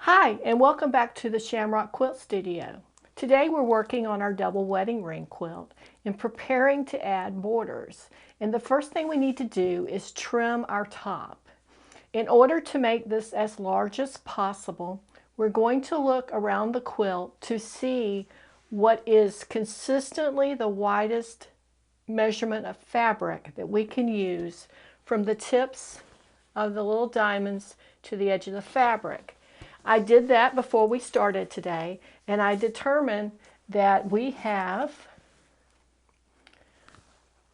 Hi, and welcome back to the Shamrock Quilt Studio. Today we're working on our double wedding ring quilt and preparing to add borders. And the first thing we need to do is trim our top. In order to make this as large as possible, we're going to look around the quilt to see what is consistently the widest measurement of fabric that we can use from the tips of the little diamonds to the edge of the fabric. I did that before we started today, and I determined that we have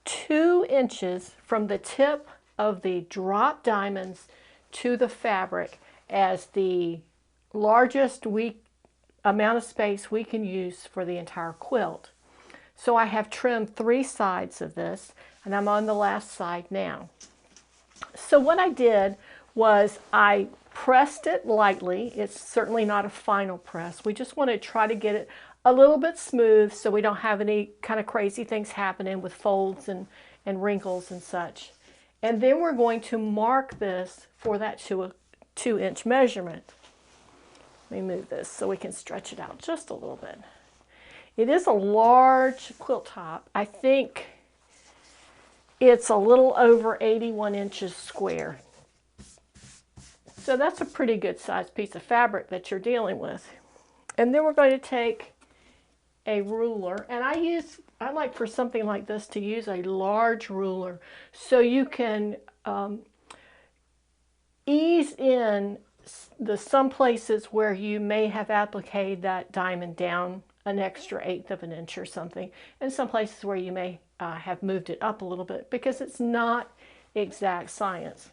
2 inches from the tip of the drop diamonds to the fabric as the largest amount of space we can use for the entire quilt. So I have trimmed 3 sides of this, and I'm on the last side now. So what I did was I pressed it lightly. It's certainly not a final press. We just want to try to get it a little bit smooth so we don't have any kind of crazy things happening with folds and wrinkles and such. And then we're going to mark this for that 2-inch measurement. Let me move this so we can stretch it out just a little bit. It is a large quilt top. I think it's a little over 81 inches square. So that's a pretty good sized piece of fabric that you're dealing with. And then we're going to take a ruler, and I like for something like this to use a large ruler so you can ease in some places where you may have appliqued that diamond down an extra 1/8 of an inch or something, and some places where you may have moved it up a little bit, because it's not exact science.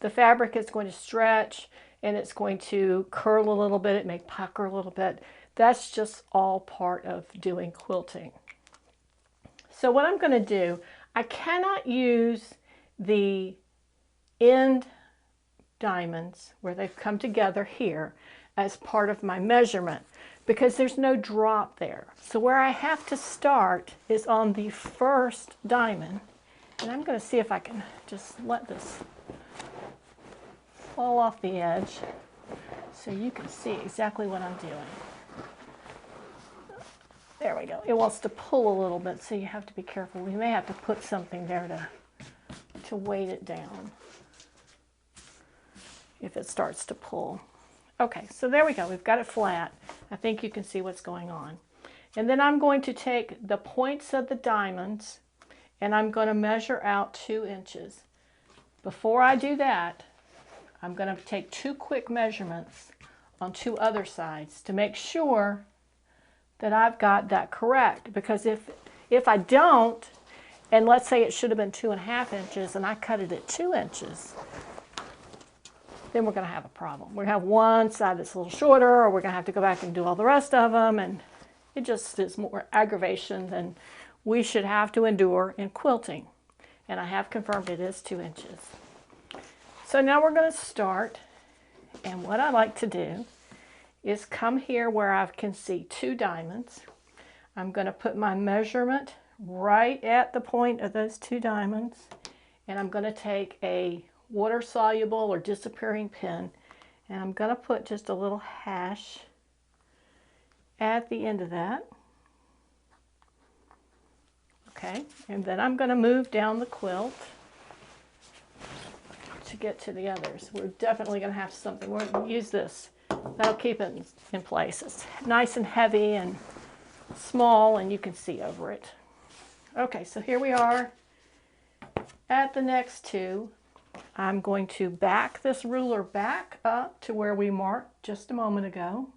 The fabric is going to stretch and it's going to curl a little bit. It may pucker a little bit. That's just all part of doing quilting. So what I'm going to do, I cannot use the end diamonds where they've come together here as part of my measurement because there's no drop there. So where I have to start is on the first diamond. And I'm going to see if I can just let this fall off the edge so you can see exactly what I'm doing. There we go. It wants to pull a little bit, so you have to be careful. We may have to put something there to weight it down if it starts to pull. Okay, so there we go. We've got it flat. I think you can see what's going on. And then I'm going to take the points of the diamonds and I'm going to measure out 2 inches. Before I do that, I'm going to take 2 quick measurements on 2 other sides to make sure that I've got that correct. Because if I don't, and let's say it should have been 2.5 inches and I cut it at 2 inches, then we're going to have a problem. We're going to have one side that's a little shorter, or we're going to have to go back and do all the rest of them, and it just is more aggravation than we should have to endure in quilting. And I have confirmed it is 2 inches. So now we're going to start, and what I like to do is come here where I can see 2 diamonds. I'm going to put my measurement right at the point of those 2 diamonds, and I'm going to take a water-soluble or disappearing pin, and I'm going to put just a little hash at the end of that. Okay, and then I'm going to move down the quilt to get to the others. We're definitely going to have something. We're going to use this. That'll keep it in place. It's nice and heavy and small, and you can see over it. Okay, so here we are at the next 2. I'm going to back this ruler back up to where we marked just a moment ago.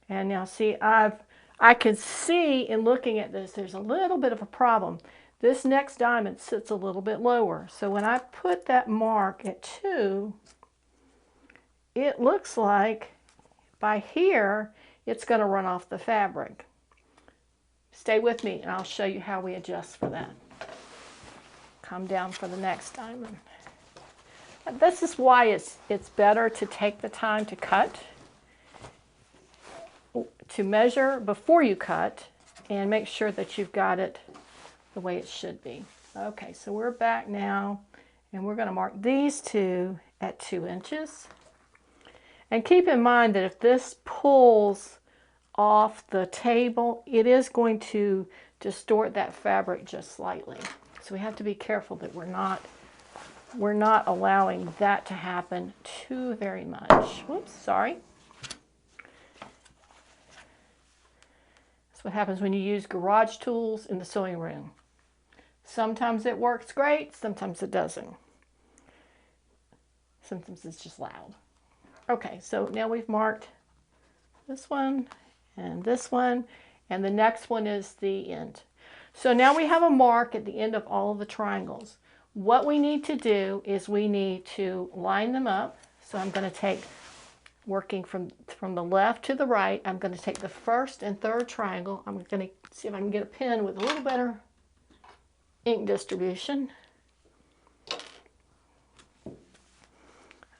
And now see, I can see in looking at this, there's a little bit of a problem. This next diamond sits a little bit lower. So when I put that mark at 2, it looks like by here, it's going to run off the fabric. Stay with me and I'll show you how we adjust for that. Come down for the next diamond. This is why it's better to take the time to cut, to measure before you cut, and make sure that you've got it the way it should be. Okay, so we're back now, and we're going to mark these two at 2 inches. And keep in mind that if this pulls off the table, it is going to distort that fabric just slightly. So we have to be careful that we're not allowing that to happen too very much. Whoops, sorry. That's what happens when you use garage tools in the sewing room. Sometimes it works great, sometimes it doesn't. Sometimes it's just loud. Okay, so now we've marked this one, and the next one is the end. So now we have a mark at the end of all of the triangles. What we need to do is we need to line them up. So I'm going to take, working from the left to the right, I'm going to take the first and third triangle. I'm going to see if I can get a pen with a little better ink distribution.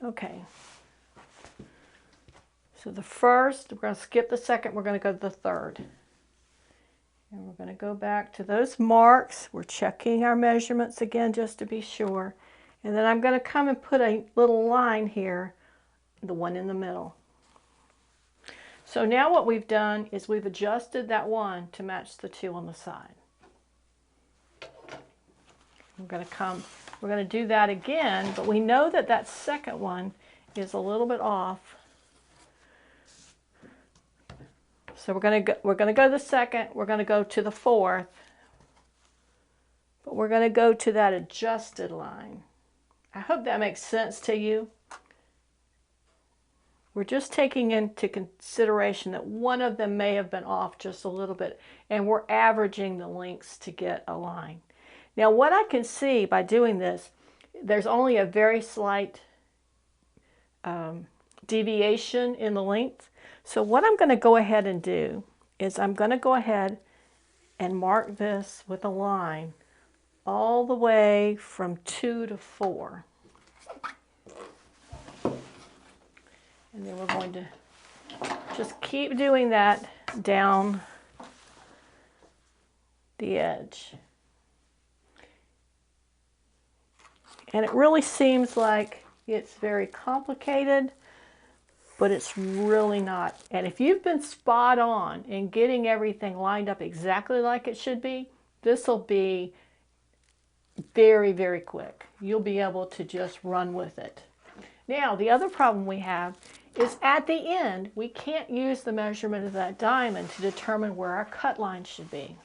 Okay. So the first, we're going to skip the second, we're going to go to the third. And we're going to go back to those marks. We're checking our measurements again just to be sure. And then I'm going to come and put a little line here, the one in the middle. So now what we've done is we've adjusted that one to match the two on the side. We're going to do that again, but we know that that second one is a little bit off. So we're going to go to the second, we're going to go to the fourth, but we're going to go to that adjusted line. I hope that makes sense to you. We're just taking into consideration that one of them may have been off just a little bit, and we're averaging the lengths to get a line. Now what I can see by doing this, there's only a very slight deviation in the length. So what I'm going to go ahead and do is I'm going to go ahead and mark this with a line all the way from 2 to 4. And then we're going to just keep doing that down the edge. And it really seems like it's very complicated, but it's really not. And if you've been spot on in getting everything lined up exactly like it should be, this will be very, very quick. You'll be able to just run with it. Now, the other problem we have is at the end, we can't use the measurement of that diamond to determine where our cut line should be.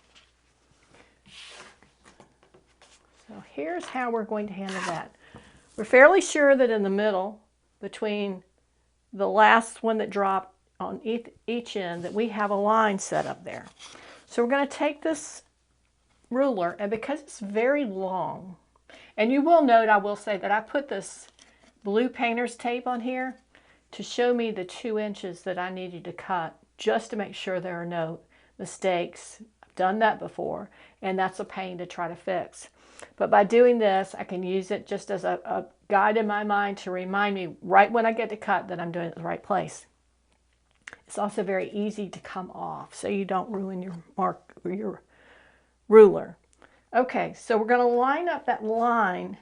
So here's how we're going to handle that. We're fairly sure that in the middle, between the last one that dropped on each end, that we have a line set up there. So we're going to take this ruler, and because it's very long, and you will note, I will say that I put this blue painter's tape on here to show me the 2 inches that I needed to cut, just to make sure there are no mistakes. I've done that before, and that's a pain to try to fix. But by doing this, I can use it just as a guide in my mind to remind me right when I get to cut that I'm doing it in the right place. It's also very easy to come off, so you don't ruin your mark or your ruler. Okay, so we're going to line up that line,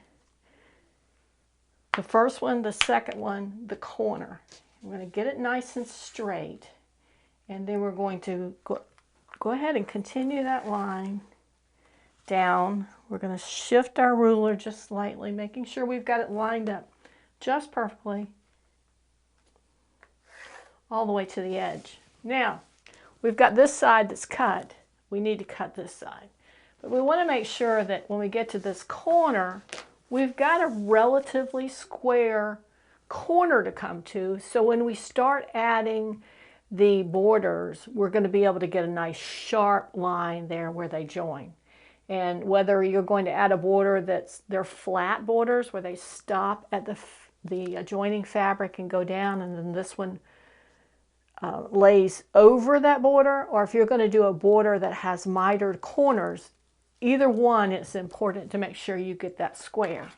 the first one, the second one, the corner. We're going to get it nice and straight, and then we're going to go ahead and continue that line down. We're going to shift our ruler just slightly, making sure we've got it lined up just perfectly all the way to the edge. Now, we've got this side that's cut. We need to cut this side. But we want to make sure that when we get to this corner, we've got a relatively square corner to come to. So when we start adding the borders, we're going to be able to get a nice sharp line there where they join. And whether you're going to add a border they're flat borders where they stop at the adjoining fabric and go down, and then this one lays over that border, or if you're going to do a border that has mitered corners, either one, it's important to make sure you get that square.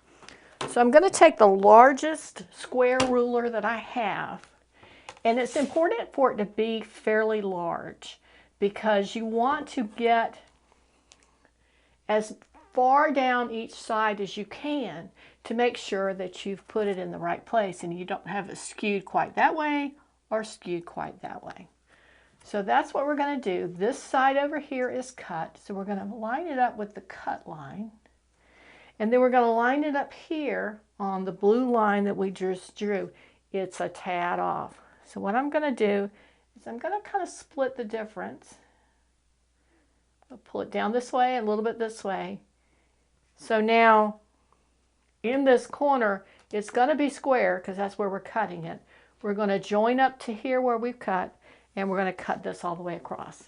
So I'm going to take the largest square ruler that I have, and it's important for it to be fairly large because you want to get as far down each side as you can to make sure that you've put it in the right place and you don't have it skewed quite that way or skewed quite that way. So that's what we're going to do. This side over here is cut, so we're going to line it up with the cut line. And then we're going to line it up here on the blue line that we just drew. It's a tad off. So what I'm going to do is I'm going to kind of split the difference. I'll pull it down this way, a little bit this way. So now in this corner, it's going to be square because that's where we're cutting it. We're going to join up to here where we've cut, and we're going to cut this all the way across.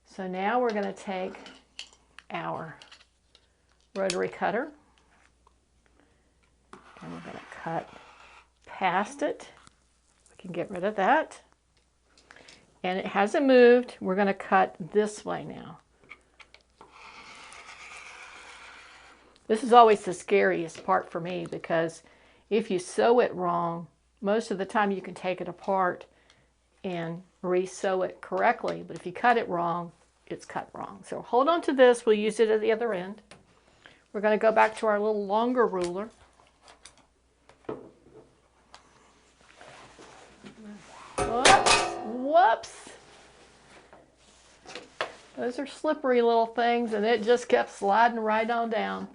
So now we're going to take our rotary cutter and we're going to cut past it. We can get rid of that. And it hasn't moved. We're going to cut this way now. This is always the scariest part for me because if you sew it wrong, most of the time you can take it apart and re-sew it correctly. But if you cut it wrong, it's cut wrong. So hold on to this. We'll use it at the other end. We're going to go back to our little longer ruler. Whoops. Those are slippery little things, and it just kept sliding right on down.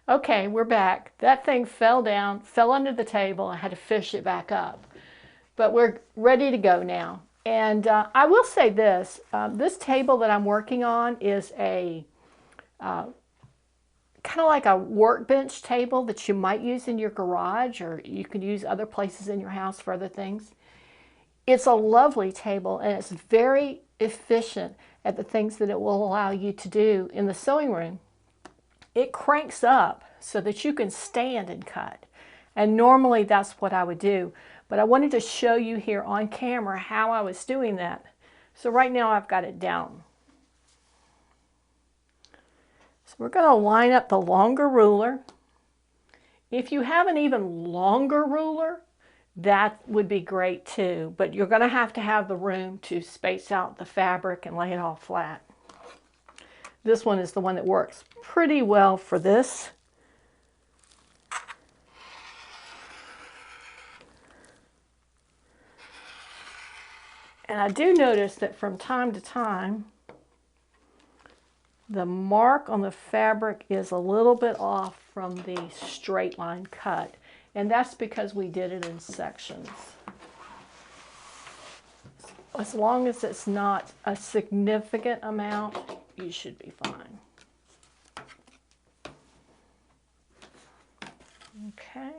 Okay, we're back. That thing fell down, fell under the table. I had to fish it back up. But we're ready to go now. And I will say this. This table that I'm working on is a kind of like a workbench table that you might use in your garage, or you could use other places in your house for other things. It's a lovely table, and it's very efficient at the things that it will allow you to do in the sewing room. It cranks up so that you can stand and cut. And normally that's what I would do. But I wanted to show you here on camera how I was doing that. So right now I've got it down. So we're going to line up the longer ruler. If you have an even longer ruler, that would be great too. But you're going to have the room to space out the fabric and lay it all flat. This one is the one that works pretty well for this. And I do notice that from time to time, the mark on the fabric is a little bit off from the straight line cut. And that's because we did it in sections. As long as it's not a significant amount, you should be fine. Okay.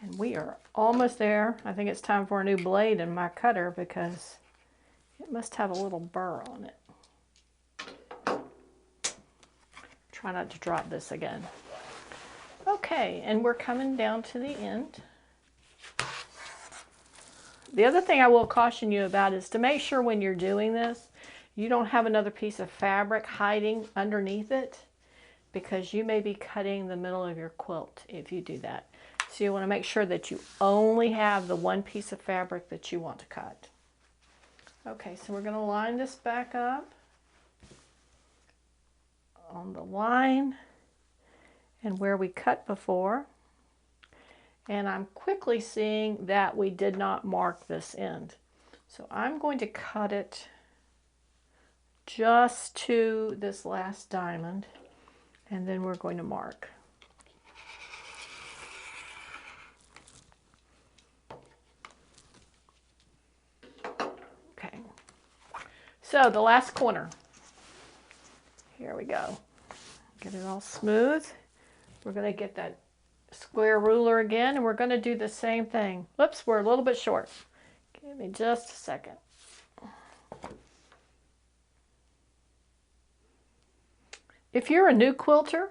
And we are almost there. I think it's time for a new blade in my cutter because it must have a little burr on it. Try not to drop this again. Okay, and we're coming down to the end. The other thing I will caution you about is to make sure when you're doing this, you don't have another piece of fabric hiding underneath it, because you may be cutting the middle of your quilt if you do that. So you want to make sure that you only have the one piece of fabric that you want to cut. Okay, so we're going to line this back up on the line and where we cut before. And I'm quickly seeing that we did not mark this end. So I'm going to cut it just to this last diamond, and then we're going to mark. Okay, so the last corner. Here we go. Get it all smooth. We're going to get that square ruler again, and we're going to do the same thing. Whoops, we're a little bit short. Give me just a second. If you're a new quilter,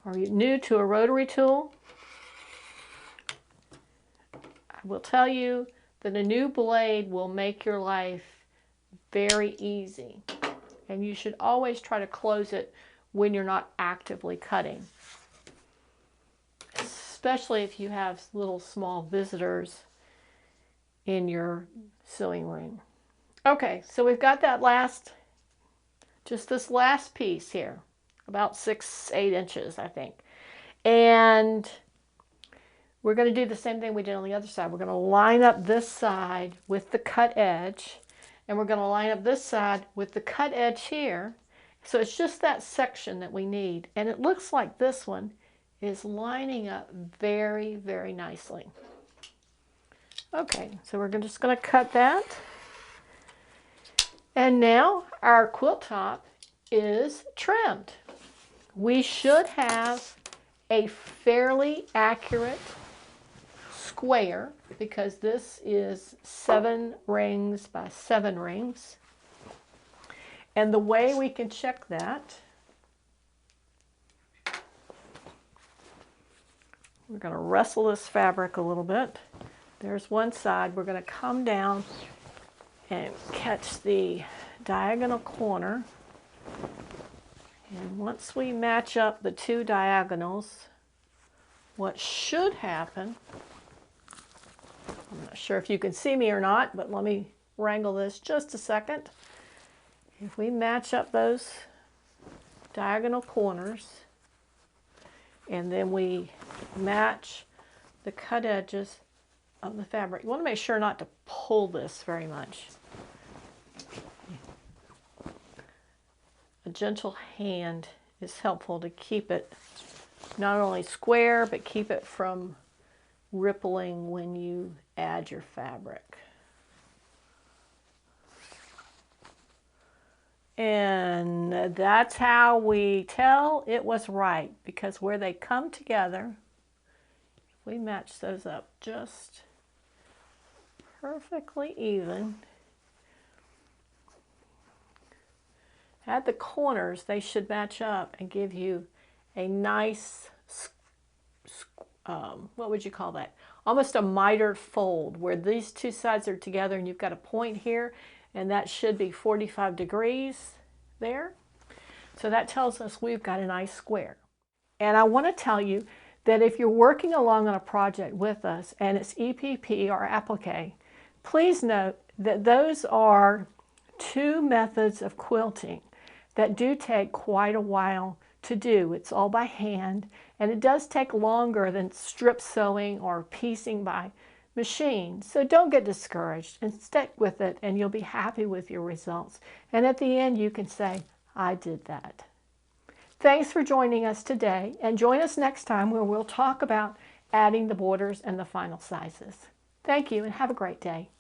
or you're new to a rotary tool, I will tell you that a new blade will make your life very easy. And you should always try to close it when you're not actively cutting, especially if you have little small visitors in your sewing room. Okay, so we've got that just this last piece here, about 6-8 inches, I think. And we're going to do the same thing we did on the other side. We're going to line up this side with the cut edge, and we're going to line up this side with the cut edge here. So it's just that section that we need. And it looks like this one is lining up very, very nicely. Okay, so we're just going to cut that. And now our quilt top is trimmed. We should have a fairly accurate square because this is 7 rings by 7 rings. And the way we can check that, we're going to wrestle this fabric a little bit. There's one side. We're going to come down and catch the diagonal corner. And once we match up the 2 diagonals, what should happen, I'm not sure if you can see me or not, but let me wrangle this just a second. If we match up those diagonal corners, and then we match the cut edges of the fabric, you want to make sure not to pull this very much. A gentle hand is helpful to keep it not only square, but keep it from rippling when you add your fabric. And that's how we tell it was right, because where they come together, if we match those up just perfectly even, at the corners, they should match up and give you a nice, what would you call that? Almost a mitered fold where these 2 sides are together and you've got a point here, and that should be 45 degrees there. So that tells us we've got a nice square. And I want to tell you that if you're working along on a project with us and it's EPP or applique, please note that those are 2 methods of quilting that do take quite a while to do. It's all by hand, and it does take longer than strip sewing or piecing by machine. So don't get discouraged and stick with it, and you'll be happy with your results. And at the end, you can say, I did that. Thanks for joining us today, and join us next time where we'll talk about adding the borders and the final sizes. Thank you, and have a great day.